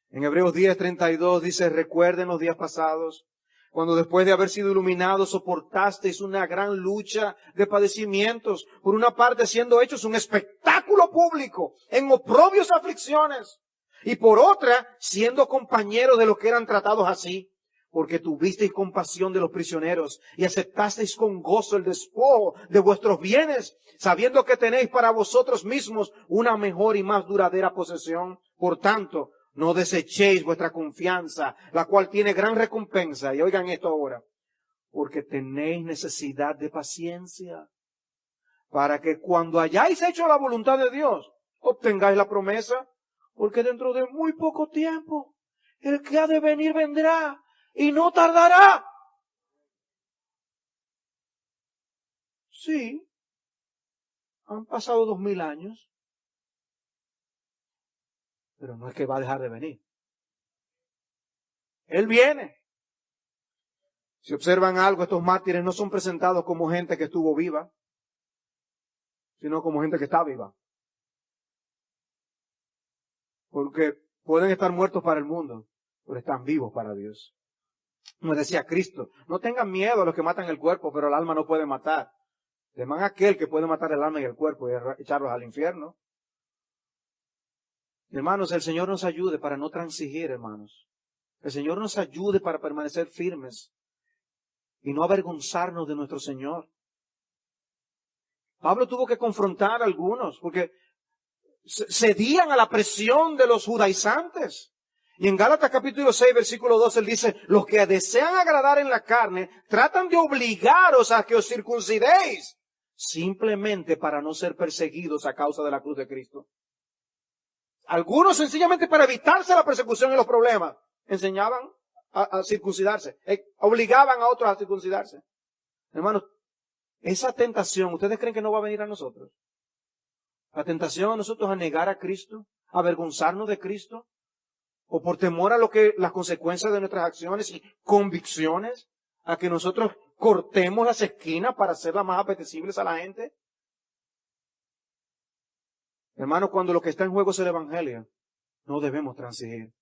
En Hebreos 10:32 dice: recuerden los días pasados, cuando después de haber sido iluminados soportasteis una gran lucha de padecimientos, por una parte siendo hechos un espectáculo público, en oprobios aflicciones, y por otra siendo compañeros de los que eran tratados así, porque tuvisteis compasión de los prisioneros y aceptasteis con gozo el despojo de vuestros bienes, sabiendo que tenéis para vosotros mismos una mejor y más duradera posesión. Por tanto, no desechéis vuestra confianza, la cual tiene gran recompensa. Y oigan esto ahora: porque tenéis necesidad de paciencia, para que cuando hayáis hecho la voluntad de Dios, obtengáis la promesa. Porque dentro de muy poco tiempo, el que ha de venir vendrá y no tardará. Sí, han pasado 2000 años. Pero no es que va a dejar de venir. Él viene. Si observan algo, estos mártires no son presentados como gente que estuvo viva, sino como gente que está viva. Porque pueden estar muertos para el mundo, pero están vivos para Dios. Como decía Cristo: no tengan miedo a los que matan el cuerpo, pero el alma no puede matar. Teman a aquel que puede matar el alma y el cuerpo y echarlos al infierno. Hermanos, el Señor nos ayude para no transigir, hermanos. El Señor nos ayude para permanecer firmes y no avergonzarnos de nuestro Señor. Pablo tuvo que confrontar a algunos porque cedían a la presión de los judaizantes. Y en Gálatas capítulo 6, versículo 2, él dice, los que desean agradar en la carne, tratan de obligaros a que os circuncidéis, simplemente para no ser perseguidos a causa de la cruz de Cristo. Algunos sencillamente para evitarse la persecución y los problemas, enseñaban a circuncidarse, obligaban a otros a circuncidarse. Hermanos, esa tentación, ¿ustedes creen que no va a venir a nosotros? La tentación a nosotros a negar a Cristo, a avergonzarnos de Cristo, o por temor a las consecuencias de nuestras acciones y convicciones, a que nosotros cortemos las esquinas para hacerlas más apetecibles a la gente. Hermanos, cuando lo que está en juego es el Evangelio, no debemos transigir.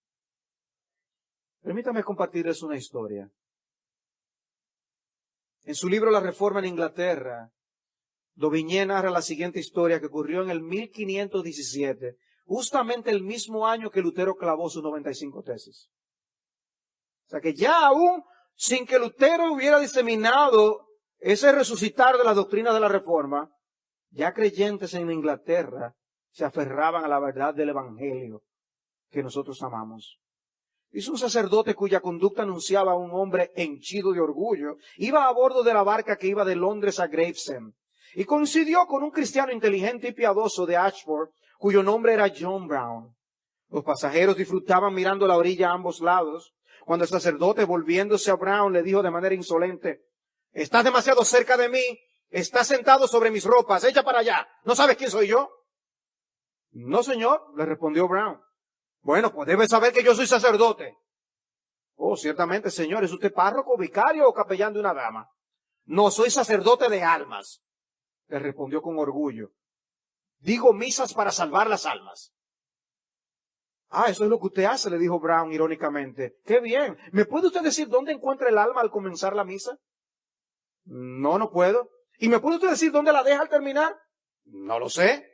Permítame compartirles una historia. En su libro La Reforma en Inglaterra, Daubigné narra la siguiente historia que ocurrió en el 1517, justamente el mismo año que Lutero clavó sus 95 tesis. O sea que ya aún sin que Lutero hubiera diseminado ese resucitar de la doctrina de la Reforma, ya creyentes en Inglaterra se aferraban a la verdad del Evangelio que nosotros amamos. Hizo un sacerdote cuya conducta anunciaba a un hombre henchido de orgullo. Iba a bordo de la barca que iba de Londres a Gravesend y coincidió con un cristiano inteligente y piadoso de Ashford, cuyo nombre era John Brown. Los pasajeros disfrutaban mirando la orilla a ambos lados, cuando el sacerdote, volviéndose a Brown, le dijo de manera insolente, «Estás demasiado cerca de mí, estás sentado sobre mis ropas, echa para allá, ¿no sabes quién soy yo?» «No, señor», le respondió Brown. «Bueno, pues debe saber que yo soy sacerdote». «Oh, ciertamente, señor, ¿es usted párroco, vicario o capellán de una dama?» «No, soy sacerdote de almas», le respondió con orgullo. «Digo misas para salvar las almas». «Ah, eso es lo que usted hace», le dijo Brown irónicamente. «Qué bien. ¿Me puede usted decir dónde encuentra el alma al comenzar la misa?» «No, no puedo». «¿Y me puede usted decir dónde la deja al terminar?» «No lo sé».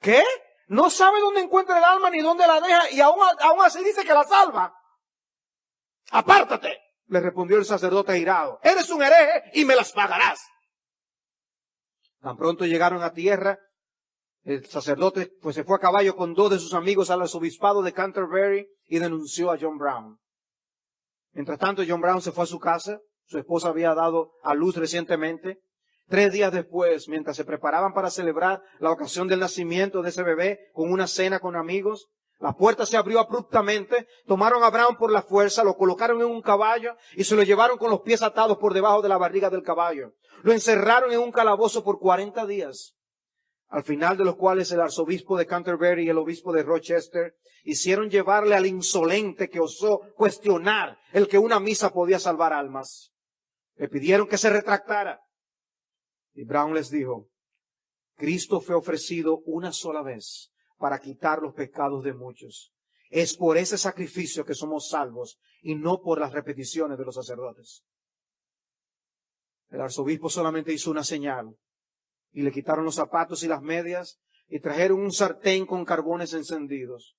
«¿Qué? No sabe dónde encuentra el alma ni dónde la deja y aún así dice que la salva». «Apártate», le respondió el sacerdote airado. «Eres un hereje y me las pagarás». Tan pronto llegaron a tierra, el sacerdote pues se fue a caballo con 2 de sus amigos al arzobispado de Canterbury y denunció a John Brown. Mientras tanto, John Brown se fue a su casa. Su esposa había dado a luz recientemente. 3 días después, mientras se preparaban para celebrar la ocasión del nacimiento de ese bebé con una cena con amigos, la puerta se abrió abruptamente, tomaron a Brown por la fuerza, lo colocaron en un caballo y se lo llevaron con los pies atados por debajo de la barriga del caballo. Lo encerraron en un calabozo por 40 días, al final de los cuales el arzobispo de Canterbury y el obispo de Rochester hicieron llevarle al insolente que osó cuestionar el que una misa podía salvar almas. Le pidieron que se retractara. Y Brown les dijo, Cristo fue ofrecido una sola vez para quitar los pecados de muchos. Es por ese sacrificio que somos salvos y no por las repeticiones de los sacerdotes. El arzobispo solamente hizo una señal y le quitaron los zapatos y las medias y trajeron un sartén con carbones encendidos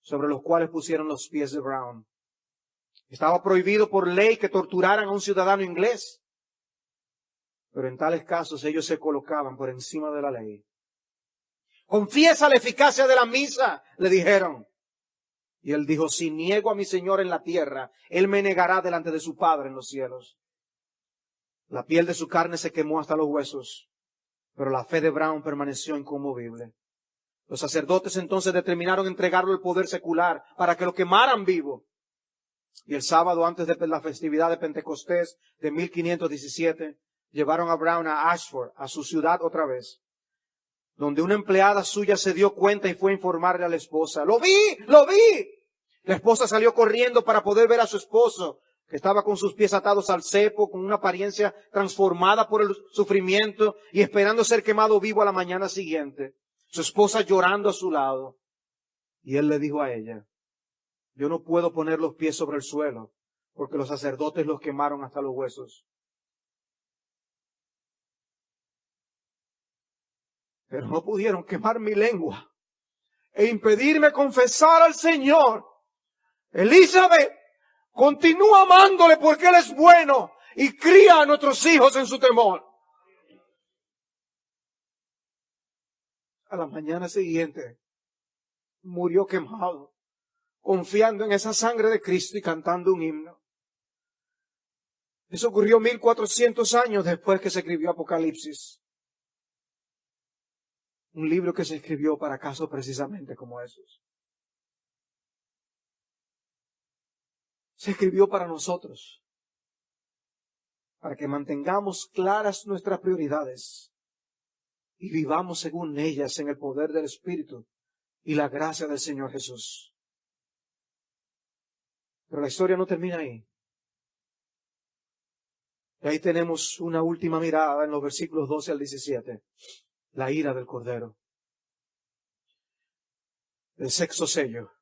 sobre los cuales pusieron los pies de Brown. Estaba prohibido por ley que torturaran a un ciudadano inglés. Pero en tales casos ellos se colocaban por encima de la ley. «Confiesa la eficacia de la misa», le dijeron. Y él dijo, «Si niego a mi Señor en la tierra, Él me negará delante de su Padre en los cielos». La piel de su carne se quemó hasta los huesos, pero la fe de Brown permaneció inconmovible. Los sacerdotes entonces determinaron entregarlo al poder secular para que lo quemaran vivo. Y el sábado antes de la festividad de Pentecostés de 1517, llevaron a Brown a Ashford, a su ciudad otra vez, donde una empleada suya se dio cuenta y fue a informarle a la esposa. ¡Lo vi! ¡Lo vi! La esposa salió corriendo para poder ver a su esposo, que estaba con sus pies atados al cepo, con una apariencia transformada por el sufrimiento y esperando ser quemado vivo a la mañana siguiente. Su esposa llorando a su lado. Y él le dijo a ella, yo no puedo poner los pies sobre el suelo, porque los sacerdotes los quemaron hasta los huesos. Pero no pudieron quemar mi lengua e impedirme confesar al Señor. Elizabeth continúa amándole porque Él es bueno y cría a nuestros hijos en su temor. A la mañana siguiente murió quemado confiando en esa sangre de Cristo y cantando un himno. Eso ocurrió 1400 años después que se escribió Apocalipsis. Un libro que se escribió para casos precisamente como esos. Se escribió para nosotros, para que mantengamos claras nuestras prioridades y vivamos según ellas en el poder del Espíritu y la gracia del Señor Jesús. Pero la historia no termina ahí. Y ahí tenemos una última mirada en los versículos 12 al 17. La ira del Cordero. El sexto sello.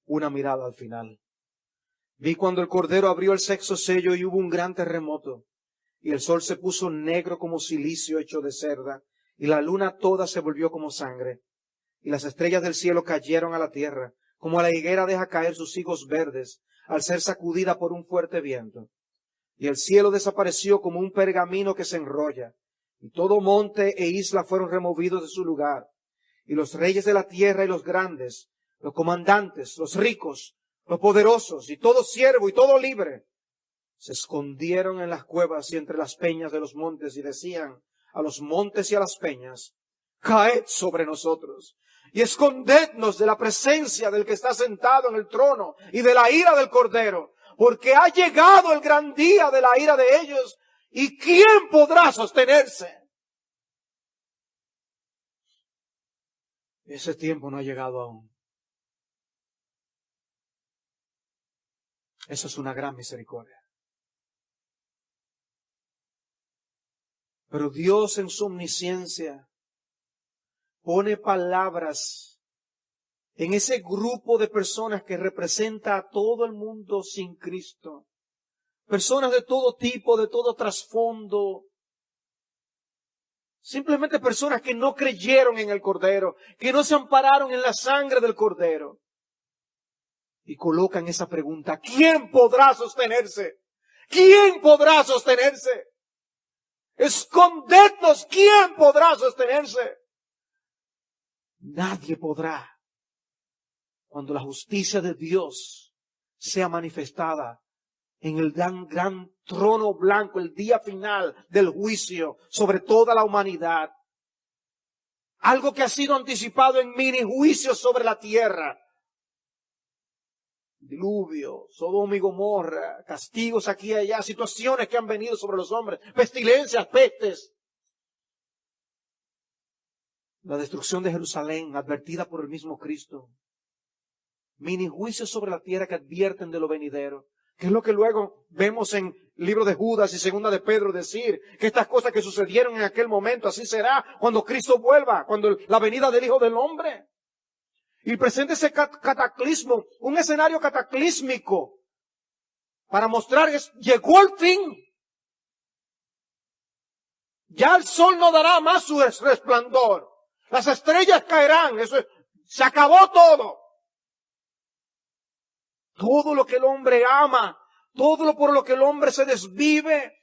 Una mirada al final. Vi cuando el Cordero abrió el sexto sello y hubo un gran terremoto. Y el sol se puso negro como cilicio hecho de cerda. Y la luna toda se volvió como sangre. Y las estrellas del cielo cayeron a la tierra, como la higuera deja caer sus higos verdes, al ser sacudida por un fuerte viento. Y el cielo desapareció como un pergamino que se enrolla. Y todo monte e isla fueron removidos de su lugar. Y los reyes de la tierra y los grandes, los comandantes, los ricos, los poderosos, y todo siervo y todo libre, se escondieron en las cuevas y entre las peñas de los montes y decían a los montes y a las peñas, caed sobre nosotros y escondednos de la presencia del que está sentado en el trono y de la ira del Cordero, porque ha llegado el gran día de la ira de ellos, y ¿quién podrá sostenerse? Ese tiempo no ha llegado aún. Eso es una gran misericordia. Pero Dios en su omnisciencia pone palabras en ese grupo de personas que representa a todo el mundo sin Cristo. Personas de todo tipo, de todo trasfondo. Simplemente personas que no creyeron en el Cordero, que no se ampararon en la sangre del Cordero. Y colocan esa pregunta, ¿quién podrá sostenerse? ¿Quién podrá sostenerse? Escondednos, ¿quién podrá sostenerse? Nadie podrá. Cuando la justicia de Dios sea manifestada en el gran trono blanco, el día final del juicio sobre toda la humanidad. Algo que ha sido anticipado en mini juicios sobre la tierra. Diluvio, Sodoma y Gomorra, castigos aquí y allá, situaciones que han venido sobre los hombres, pestilencias, pestes. La destrucción de Jerusalén, advertida por el mismo Cristo. Mini juicios sobre la tierra que advierten de lo venidero. Que es lo que luego vemos en el libro de Judas y segunda de Pedro decir, que estas cosas que sucedieron en aquel momento, así será cuando Cristo vuelva, cuando la venida del Hijo del Hombre. Y presenta ese cataclismo, un escenario cataclísmico, para mostrar que llegó el fin. Ya el sol no dará más su resplandor. Las estrellas caerán, se acabó todo. Todo lo que el hombre ama, todo lo por lo que el hombre se desvive.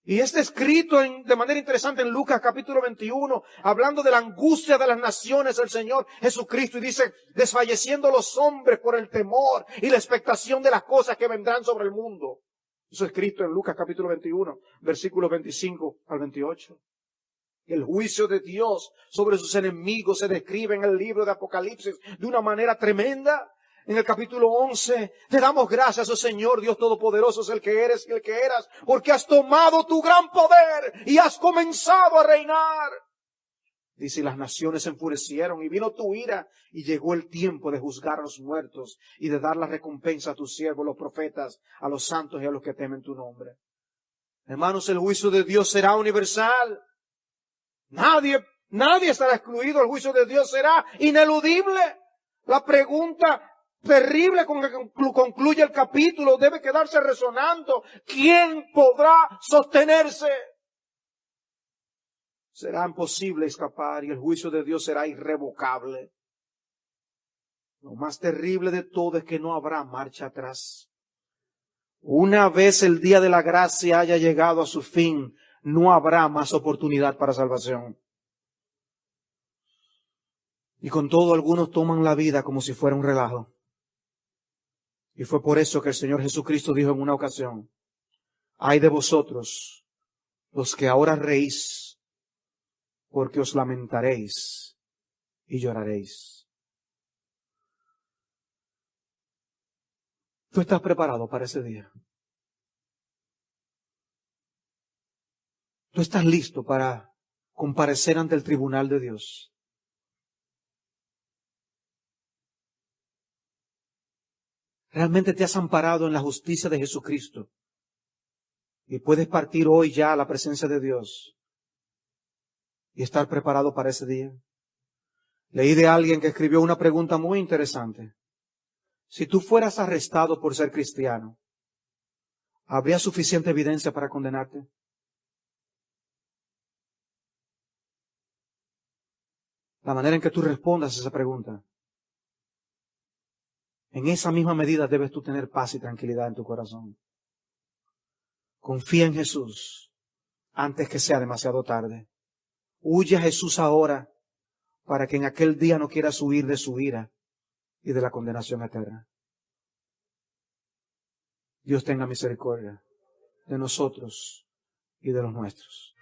Y está escrito de manera interesante en Lucas capítulo 21, hablando de la angustia de las naciones del Señor Jesucristo. Y dice, desfalleciendo los hombres por el temor y la expectación de las cosas que vendrán sobre el mundo. Eso es escrito en Lucas capítulo 21, versículos 25 al 28. El juicio de Dios sobre sus enemigos se describe en el libro de Apocalipsis de una manera tremenda. En el capítulo 11, te damos gracias, oh Señor, Dios Todopoderoso, es el que eres y el que eras, porque has tomado tu gran poder y has comenzado a reinar. Dice, y las naciones se enfurecieron y vino tu ira y llegó el tiempo de juzgar a los muertos y de dar la recompensa a tus siervos, los profetas, a los santos y a los que temen tu nombre. Hermanos, el juicio de Dios será universal. Nadie estará excluido, el juicio de Dios será ineludible. La pregunta terrible con que concluye el capítulo debe quedarse resonando. ¿Quién podrá sostenerse? Será imposible escapar y el juicio de Dios será irrevocable. Lo más terrible de todo es que no habrá marcha atrás. Una vez el día de la gracia haya llegado a su fin, no habrá más oportunidad para salvación. Y con todo, algunos toman la vida como si fuera un relajo. Y fue por eso que el Señor Jesucristo dijo en una ocasión, ay de vosotros, los que ahora reís, porque os lamentaréis y lloraréis. ¿Tú estás preparado para ese día? ¿Tú estás listo para comparecer ante el tribunal de Dios? ¿Realmente te has amparado en la justicia de Jesucristo? Y puedes partir hoy ya a la presencia de Dios y estar preparado para ese día. Leí de alguien que escribió una pregunta muy interesante. Si tú fueras arrestado por ser cristiano, ¿habría suficiente evidencia para condenarte? La manera en que tú respondas a esa pregunta, en esa misma medida debes tú tener paz y tranquilidad en tu corazón. Confía en Jesús antes que sea demasiado tarde. Huye a Jesús ahora para que en aquel día no quieras huir de su ira y de la condenación eterna. Dios tenga misericordia de nosotros y de los nuestros.